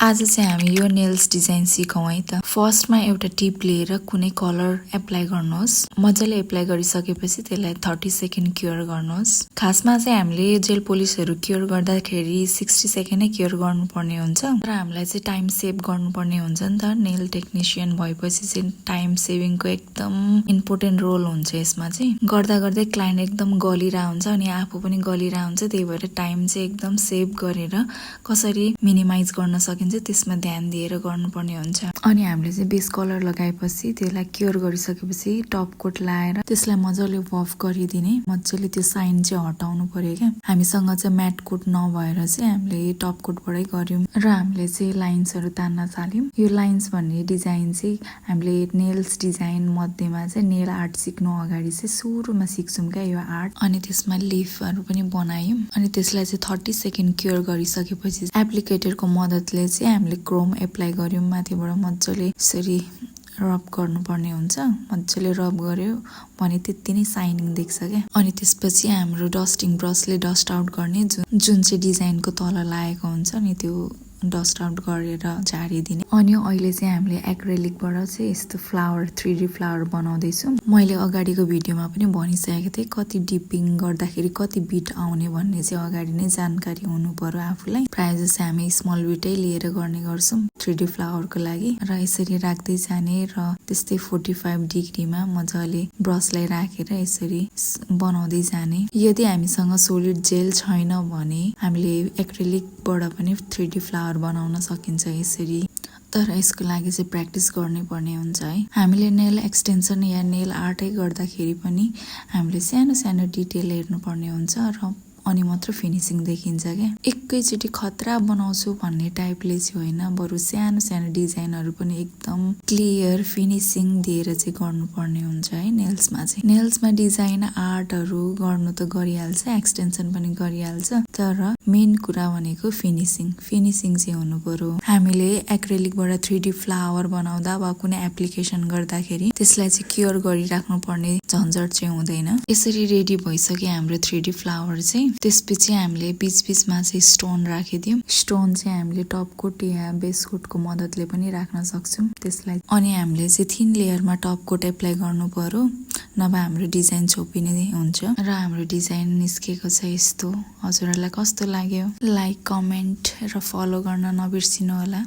आज चाहिँ हामी यो नेल्स डिजाइन सिकौँ है त। फर्स्टमा एउटा टिप लिएर कुनै कलर एप्लाई गर्नुहोस्। मजाले एप्लाई गरिसकेपछि त्यसलाई 30 सेकेन्ड क्योर गर्नुहोस्। खासमा चाहिँ हामीले जेल पोलिसहरू क्योर गर्दाखेरि 60 सेकेन्ड नै क्योर गर्नुपर्ने हुन्छ र हामीलाई चाहिँ टाइम सेभ गर्नुपर्ने हुन्छ नि त। नेल टेक्निसियन भएपछि चाहिँ टाइम सेभिङको एकदम इम्पोर्टेन्ट रोल हुन्छ यसमा चाहिँ। गर्दा गर्दै क्लाइन्ट एकदम गलिरहेको हुन्छ अनि आफू पनि गलिरहेको हुन्छ। त्यही भएर टाइम चाहिँ एकदम सेभ गरेर कसरी मिनिमाइज गर्न सकिन्छ त्यसमा ध्यान दिएर गर्नुपर्ने हुन्छ। अनि हामीले चाहिँ बेस कलर लगाएपछि त्यसलाई क्योर गरिसकेपछि टप कोट लाएर त्यसलाई मजाले वफ गरिदिने, मजाले त्यो साइन चाहिँ हटाउनु पर्यो क्या। हामीसँग चाहिँ म्याट कोट नभएर चाहिँ हामीले टप कोटबाटै गर्यौं र हामीले चाहिँ लाइन्सहरू तान्न थाल्यौं। यो लाइन्स भन्ने डिजाइन चाहिँ हामीले नेल्स डिजाइन मध्येमा चाहिँ नेल आर्ट सिक्नु अगाडि चाहिँ सुरुमा सिक्छौं क्या यो आर्ट। अनि त्यसमा लिफहरू पनि बनायौं अनि त्यसलाई चाहिँ 30 सेकेन्ड क्योर गरिसकेपछि एप्लिकेटरको मद्दतले चाहिँ हामीले क्रोम एप्लाई गर्यौं। माथिबाट मजाले यसरी रब गर्नुपर्ने हुन्छ। मजाले रब गर्यो भने त्यति नै साइनिङ देख्छ क्या। अनि त्यसपछि हाम्रो डस्टिङ ब्रसले डस्ट आउट गर्ने जुन चाहिँ डिजाइनको तल लागेको हुन्छ नि त्यो डस्ट आउट गरेर झारिदिने। अनि अहिले चाहिँ हामीले एक्रेलिकबाट चाहिँ यस्तो फ्लावर 3D फ्लावर बनाउँदैछौँ। मैले अगाडिको भिडियोमा पनि भनिसकेको थिएँ कति डिपिङ गर्दाखेरि कति बिट आउने भन्ने चाहिँ अगाडि नै जानकारी हुनु पर्यो आफूलाई। प्रायः जस्तो हामी स्मल बिटै लिएर गर्ने गर्छौँ 3D फ्लावरको लागि र यसरी राख्दै जाने र त्यस्तै 45 डिग्रीमा मजाले ब्रसलाई राखेर यसरी बनाउँदै जाने। यदि हामीसँग सोलिड जेल छैन भने हामीले एक्रेलिकबाट पनि 3D फ्लावर बनाउन सकिन्छ यसरी। तर यसको लागि चाहिँ प्र्याक्टिस गर्नै पर्ने हुन्छ है। हामीले नेल एक्सटेन्सन या नेल आर्टै गर्दाखेरि पनि हामीले सानो सानो डिटेल हेर्नुपर्ने हुन्छ र अनि मात्र फिनिसिङ देखिन्छ क्या। एकैचोटि खतरा बनाउँछु भन्ने टाइपले चाहिँ होइन, बरु सानो सानो डिजाइनहरू पनि एकदम क्लियर फिनिसिङ दिएर चाहिँ गर्नुपर्ने हुन्छ है नेल्समा चाहिँ। नेल्समा डिजाइन आर्टहरू गर्नु त गरिहाल्छ, एक्सटेन्सन पनि गरिहाल्छ, तर मेन कुरा भनेको फिनिसिङ चाहिँ हुनु पर्यो। हामीले एक्रेलिकबाट 3D फ्लावर बनाउँदा वा कुनै एप्लिकेसन गर्दाखेरि त्यसलाई चाहिँ क्योर गरिराख्नु पर्ने झन्झट चाहिँ हुँदैन। यसरी रेडी भइसक्यो हाम्रो 3D फ्लावर चाहिँ। त्यसपछि हामीले बीचमा चाहिँ स्टोन राखिदियौँ। स्टोन चाहिँ हामीले टप कोट या बेस कोटको मद्दतले पनि राख्न सक्छौँ त्यसलाई। अनि हामीले चाहिँ थिन लेयरमा टप कोट एप्लाई गर्नु पर्यो, नभए हाम्रो डिजाइन छोपिने हुन्छ। र हाम्रो डिजाइन निस्केको छ यस्तो। हजुरहरूलाई कस्तो लाग्यो? लाइक, कमेन्ट र फलो गर्न नबिर्सिनु होला।